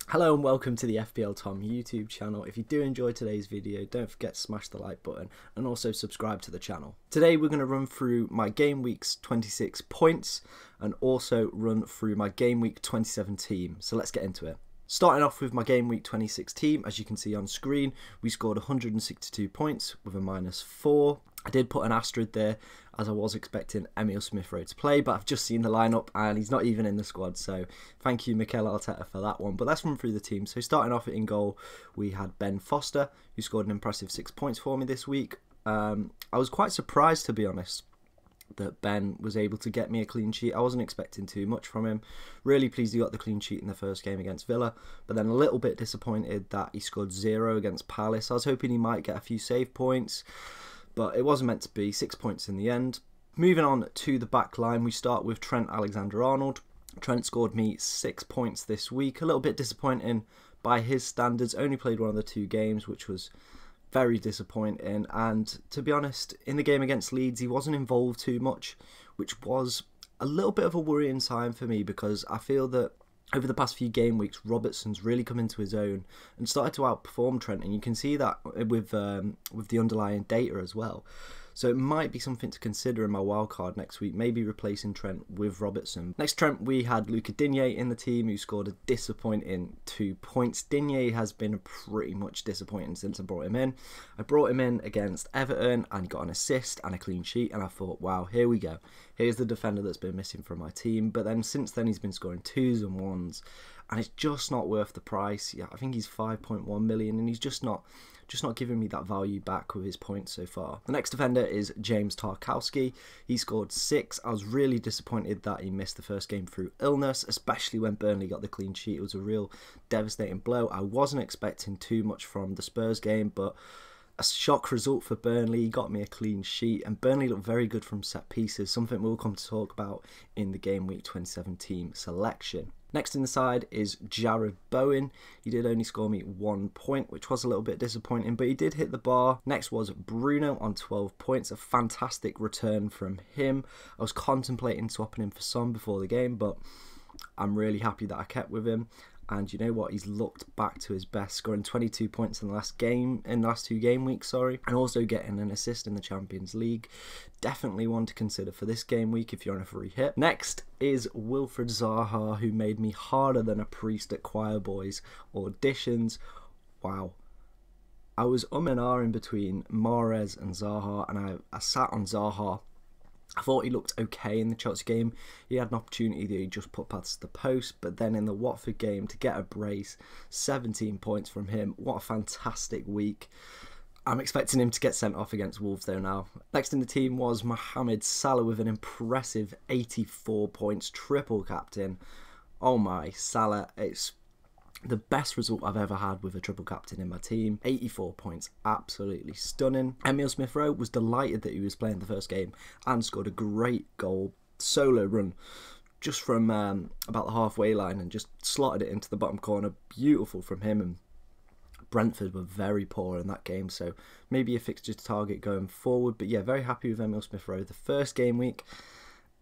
Hello and welcome to the FPL Tom YouTube channel. If you do enjoy today's video, don't forget to smash the like button and also subscribe to the channel. Today we're going to run through my Game Week's 26 points and also run through my Game Week 27 team. So let's get into it. Starting off with my Game Week 26 team, as you can see on screen, we scored 162 points with a -4. I did put an asterisk there as I was expecting Emile Smith-Rowe to play, but I've just seen the lineup and he's not even in the squad, so thank you Mikel Arteta for that one. But let's run through the team. So starting off in goal, we had Ben Foster, who scored an impressive 6 points for me this week. I was quite surprised, to be honest, that Ben was able to get me a clean sheet. I wasn't expecting too much from him. Really pleased he got the clean sheet in the first game against Villa, but then a little bit disappointed that he scored 0 against Palace. I was hoping he might get a few save points, but it wasn't meant to be. 6 points in the end. Moving on to the back line, we start with Trent Alexander-Arnold. Trent scored me 6 points this week. A little bit disappointing by his standards. Only played one of the 2 games, which was very disappointing. And to be honest, in the game against Leeds, he wasn't involved too much, which was a little bit of a worrying sign for me, because I feel that over the past few game weeks, Robertson's really come into his own and started to outperform Trent, and you can see that with the underlying data as well. So it might be something to consider in my wildcard next week, maybe replacing Trent with Robertson. Next Trent, we had Luca Digne in the team, who scored a disappointing 2 points. Digne has been pretty much disappointing since I brought him in. I brought him in against Everton and he got an assist and a clean sheet, and I thought, wow, here we go. Here's the defender that's been missing from my team. But then since then he's been scoring 2s and 1s, and it's just not worth the price. Yeah, I think he's 5.1 million, and he's just not giving me that value back with his points so far. The next defender is James Tarkowski. He scored 6. I was really disappointed that he missed the first game through illness, especially when Burnley got the clean sheet. It was a real devastating blow. I wasn't expecting too much from the Spurs game, but a shock result for Burnley. He got me a clean sheet, and Burnley looked very good from set pieces, something we'll come to talk about in the Game Week 27 team selection. Next in the side is Jared Bowen. He did only score me 1 point, which was a little bit disappointing, but he did hit the bar. Next was Bruno on 12 points, a fantastic return from him. I was contemplating swapping him for Son before the game, but I'm really happy that I kept with him. And you know what? He's looked back to his best, scoring 22 points in the last 2 game weeks, and also getting an assist in the Champions League. Definitely one to consider for this game week if you're on a free hit. Next is Wilfred Zaha, who made me harder than a priest at choir boys auditions. Wow. I was and ahhing between Mahrez and Zaha, and I sat on Zaha. I thought he looked okay in the Chelsea game. He had an opportunity that he just put past the post, but then in the Watford game, to get a brace, 17 points from him. What a fantastic week. I'm expecting him to get sent off against Wolves though now. Next in the team was Mohamed Salah with an impressive 84 points, triple captain. Oh my, Salah, it's the best result I've ever had with a triple captain in my team. 84 points, absolutely stunning. Emile Smith-Rowe was delighted that he was playing the first game and scored a great goal, solo run, just from about the halfway line, and just slotted it into the bottom corner. Beautiful from him. And Brentford were very poor in that game, so maybe a fixture to target going forward. But yeah, very happy with Emile Smith-Rowe the first game week.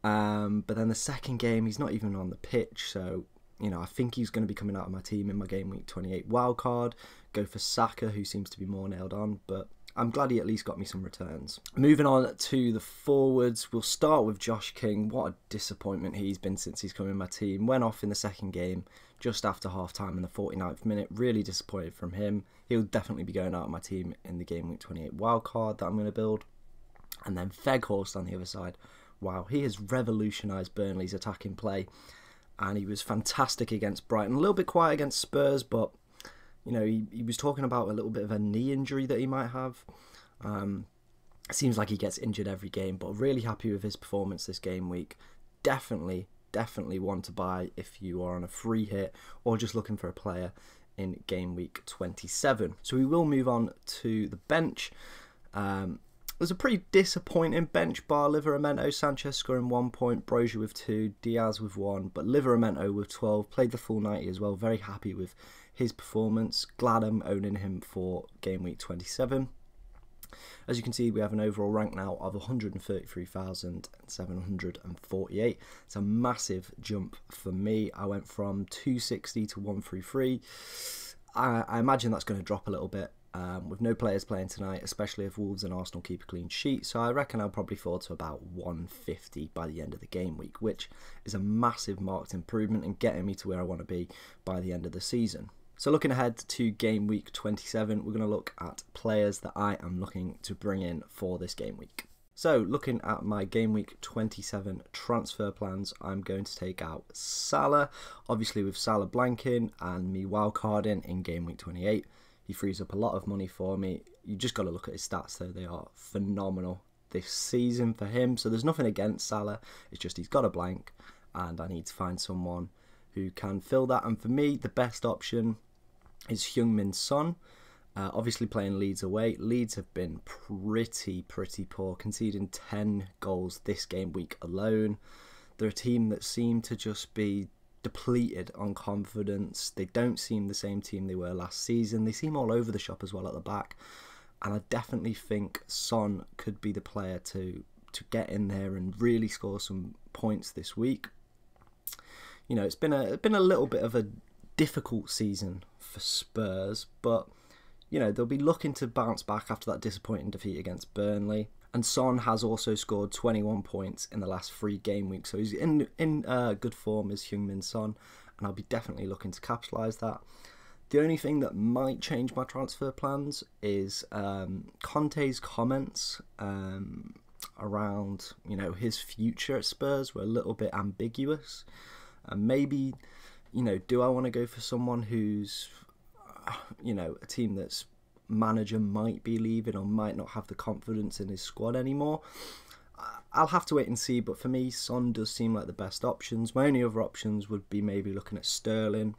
But then the second game, he's not even on the pitch, so you know, I think he's going to be coming out of my team in my Game Week 28 wildcard. Go for Saka, who seems to be more nailed on, but I'm glad he at least got me some returns. Moving on to the forwards, we'll start with Josh King. What a disappointment he's been since he's come in my team. Went off in the second game just after half-time in the 49th minute. Really disappointed from him. He'll definitely be going out of my team in the Game Week 28 wildcard that I'm going to build. And then Weghorst on the other side. Wow, he has revolutionised Burnley's attacking play. And he was fantastic against Brighton. A little bit quiet against Spurs, but you know, he was talking about a little bit of a knee injury that he might have. It seems like he gets injured every game, but really happy with his performance this game week. Definitely one to buy if you are on a free hit or just looking for a player in Game Week 27. So we will move on to the bench. It was a pretty disappointing bench bar Livramento. Sanchez scoring 1 point, Brozier with 2, Diaz with 1, but Livramento with 12, played the full 90 as well. Very happy with his performance. Glad I'm owning him for Game Week 27. As you can see, we have an overall rank now of 133,748. It's a massive jump for me. I went from 260 to 133. I imagine that's going to drop a little bit with no players playing tonight, especially if Wolves and Arsenal keep a clean sheet. So I reckon I'll probably fall to about 150 by the end of the game week, which is a massive marked improvement and getting me to where I want to be by the end of the season. So looking ahead to game week 27, we're going to look at players that I am looking to bring in for this game week. So looking at my game week 27 transfer plans, I'm going to take out Salah. Obviously with Salah blanking and me wildcarding in game week 28, he frees up a lot of money for me. You just got to look at his stats though, they are phenomenal this season for him. So there's nothing against Salah, it's just he's got a blank and I need to find someone who can fill that. And for me, the best option is Heung-min Son. Obviously playing Leeds away. Leeds have been pretty poor, conceding 10 goals this game week alone. They're a team that seem to just be depleted on confidence. They don't seem the same team they were last season. They seem all over the shop as well at the back. And I definitely think Son could be the player to get in there and really score some points this week. You know, it's been a little bit of a difficult season for Spurs, but you know they'll be looking to bounce back after that disappointing defeat against Burnley. And Son has also scored 21 points in the last 3 game weeks, so he's in good form as Heung-min Son, and I'll be definitely looking to capitalise that. The only thing that might change my transfer plans is Conte's comments around his future at Spurs were a little bit ambiguous, and maybe. Do I want to go for someone who's, a team that's manager might be leaving or might not have the confidence in his squad anymore? I'll have to wait and see, but for me, Son does seem like the best options. My only other options would be maybe looking at Sterling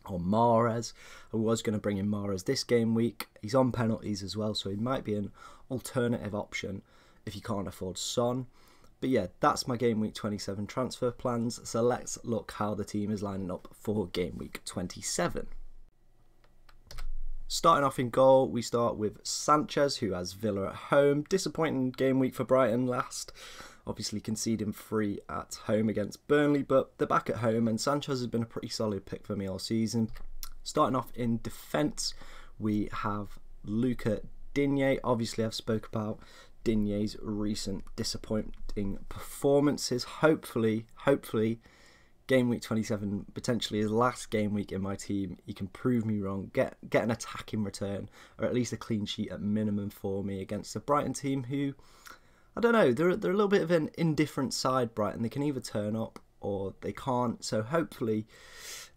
or Mahrez. I was going to bring in Mahrez this game week. He's on penalties as well, so he might be an alternative option if you can't afford Son. But yeah, that's my game week 27 transfer plans. So let's look how the team is lining up for game week 27. Starting off in goal, we start with Sanchez, who has Villa at home. Disappointing game week for Brighton last. Obviously conceding 3 at home against Burnley, but they're back at home and Sanchez has been a pretty solid pick for me all season. Starting off in defence, we have Luca Digne. Obviously I've spoke about Digne's recent disappointing performances. Hopefully game week 27, potentially his last game week in my team, he can prove me wrong, get an attacking return or at least a clean sheet at minimum for me against a Brighton team who, I don't know, they're a little bit of an indifferent side, Brighton. They can either turn up or they can't. So hopefully,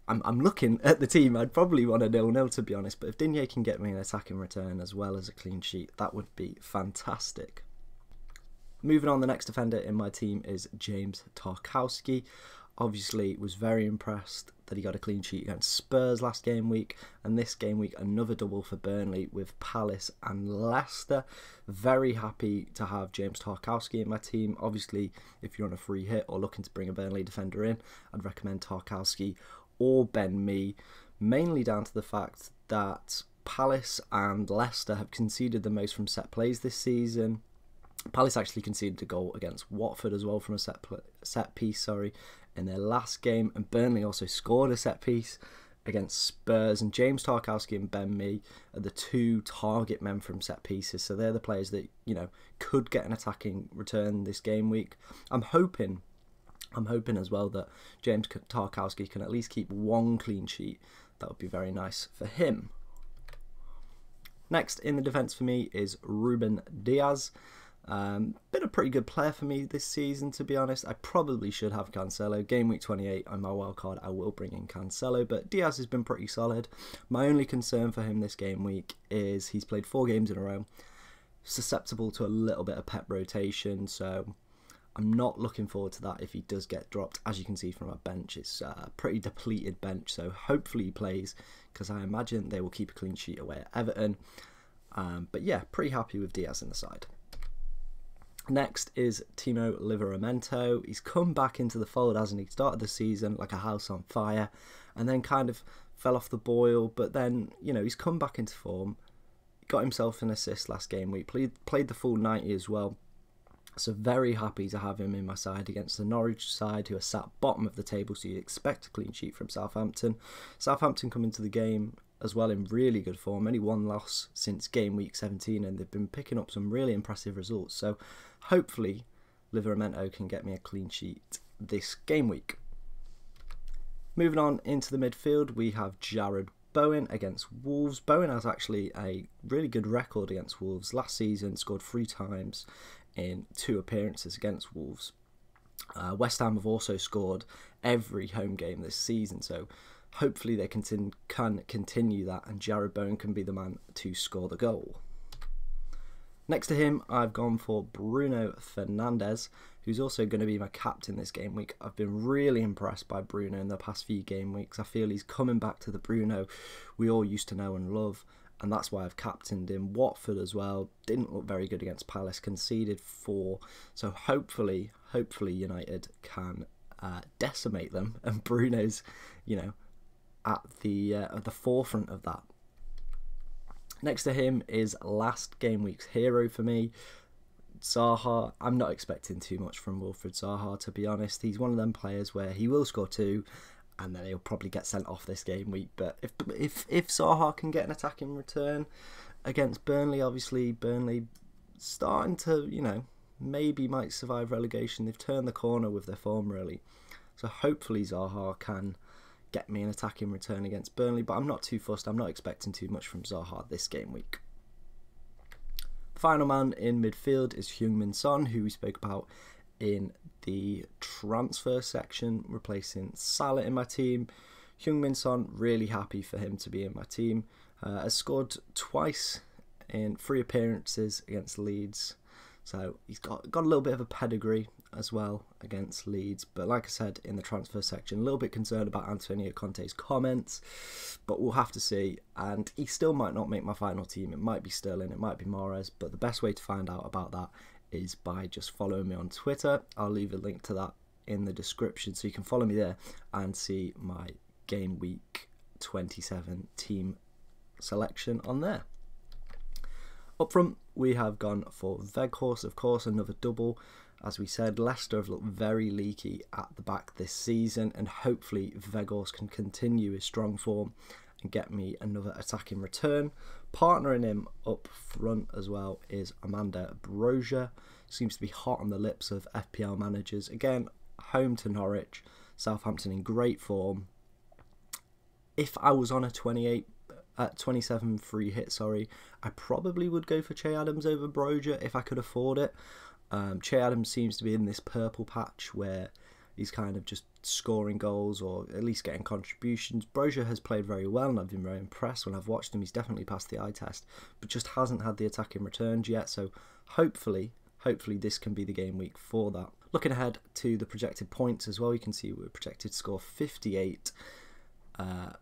I'm looking at the team, I'd probably want a 0-0 to be honest, but if Digne can get me an attacking return as well as a clean sheet, that would be fantastic. Moving on, the next defender in my team is James Tarkowski. Obviously was very impressed that he got a clean sheet against Spurs last game week, and this game week another double for Burnley with Palace and Leicester. Very happy to have James Tarkowski in my team. Obviously if you're on a free hit or looking to bring a Burnley defender in, I'd recommend Tarkowski or Ben Mee, mainly down to the fact that Palace and Leicester have conceded the most from set plays this season. Palace actually conceded a goal against Watford as well from a set piece in their last game, and Burnley also scored a set piece against Spurs, and James Tarkowski and Ben Mee are the 2 target men from set pieces, so they're the players that could get an attacking return this game week. I'm hoping as well that James Tarkowski can at least keep 1 clean sheet. That would be very nice for him. Next in the defence for me is Ruben Diaz. Been a pretty good player for me this season, to be honest. I probably should have Cancelo. Game week 28 on my wildcard, I will bring in Cancelo, but Diaz has been pretty solid. My only concern for him this game week is he's played 4 games in a row, susceptible to a little bit of pep rotation, so I'm not looking forward to that if he does get dropped. As you can see from our bench, it's a pretty depleted bench, so hopefully he plays, because I imagine they will keep a clean sheet away at Everton. But yeah, pretty happy with Diaz in the side. Next is Timo Livramento. He's come back into the fold, hasn't he? Started the season like a house on fire and then kind of fell off the boil, but then, he's come back into form. got himself an assist last game week, played the full 90 as well. So very happy to have him in my side against the Norwich side, who are sat bottom of the table, so you expect a clean sheet from Southampton. Southampton come into the game as well in really good form, only one loss since game week 17, and they've been picking up some really impressive results. So hopefully Livramento can get me a clean sheet this game week. Moving on into the midfield, we have Jared Bowen against Wolves. Bowen has actually a really good record against Wolves. Last season scored 3 times in 2 appearances against Wolves. West Ham have also scored every home game this season, so hopefully they can continue that, and Jared Bowen can be the man to score the goal. Next to him, I've gone for Bruno Fernandes, who's also going to be my captain this game week. I've been really impressed by Bruno in the past few game weeks. I feel he's coming back to the Bruno we all used to know and love, and that's why I've captained him. Watford as well didn't look very good against Palace, conceded 4, so hopefully United can decimate them, and Bruno's, at the forefront of that. Next to him is last game week's hero for me, Zaha. I'm not expecting too much from Wilfried Zaha, to be honest. He's one of them players where he will score 2 and then he'll probably get sent off this game week. But if Zaha can get an attacking return against Burnley, obviously Burnley starting to, maybe might survive relegation. They've turned the corner with their form, really. So hopefully Zaha can get me an attacking return against Burnley, but I'm not too fussed. I'm not expecting too much from Zaha this game week. Final man in midfield is Heung-min Son, who we spoke about in the transfer section, replacing Salah in my team. Heung-min Son, really happy for him to be in my team. Has scored twice in 3 appearances against Leeds, so he's got a little bit of a pedigree as well against Leeds. But like I said in the transfer section, a little bit concerned about Antonio Conte's comments, but we'll have to see. And he still might not make my final team. It might be Sterling, it might be Mahrez, but the best way to find out about that is by just following me on Twitter. I'll leave a link to that in the description, so you can follow me there and see my game week 27 team selection on there. Up front, we have gone for Weghorst, of course, another double. As we said, Leicester have looked very leaky at the back this season, and hopefully Weghorst can continue his strong form and get me another attacking return. Partnering him up front as well is Amanda Brozier. Seems to be hot on the lips of FPL managers. Again, home to Norwich, Southampton in great form. If I was on a 27 free hit, I probably would go for Che Adams over Brozier if I could afford it. Che Adams seems to be in this purple patch where he's kind of just scoring goals or at least getting contributions. Brozier has played very well and I've been very impressed when I've watched him. He's definitely passed the eye test, but just hasn't had the attacking returns yet. So hopefully this can be the game week for that. Looking ahead to the projected points as well, you can see we're projected to score 58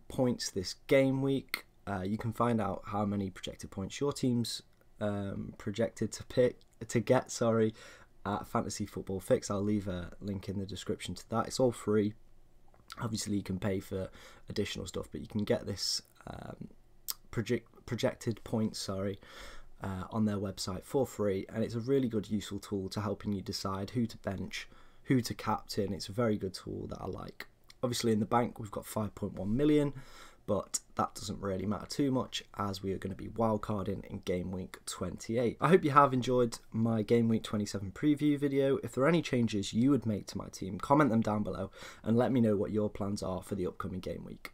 points this game week. You can find out how many projected points your team's projected to get at Fantasy Football Fix. I'll leave a link in the description to that. It's all free. Obviously you can pay for additional stuff, but you can get this projected points on their website for free, and it's a really good useful tool to helping you decide who to bench, who to captain. It's a very good tool that I like. Obviously in the bank we've got 5.1 million, but that doesn't really matter too much as we are going to be wildcarding in game week 28. I hope you have enjoyed my game week 27 preview video. If there are any changes you would make to my team, comment them down below and let me know what your plans are for the upcoming game week.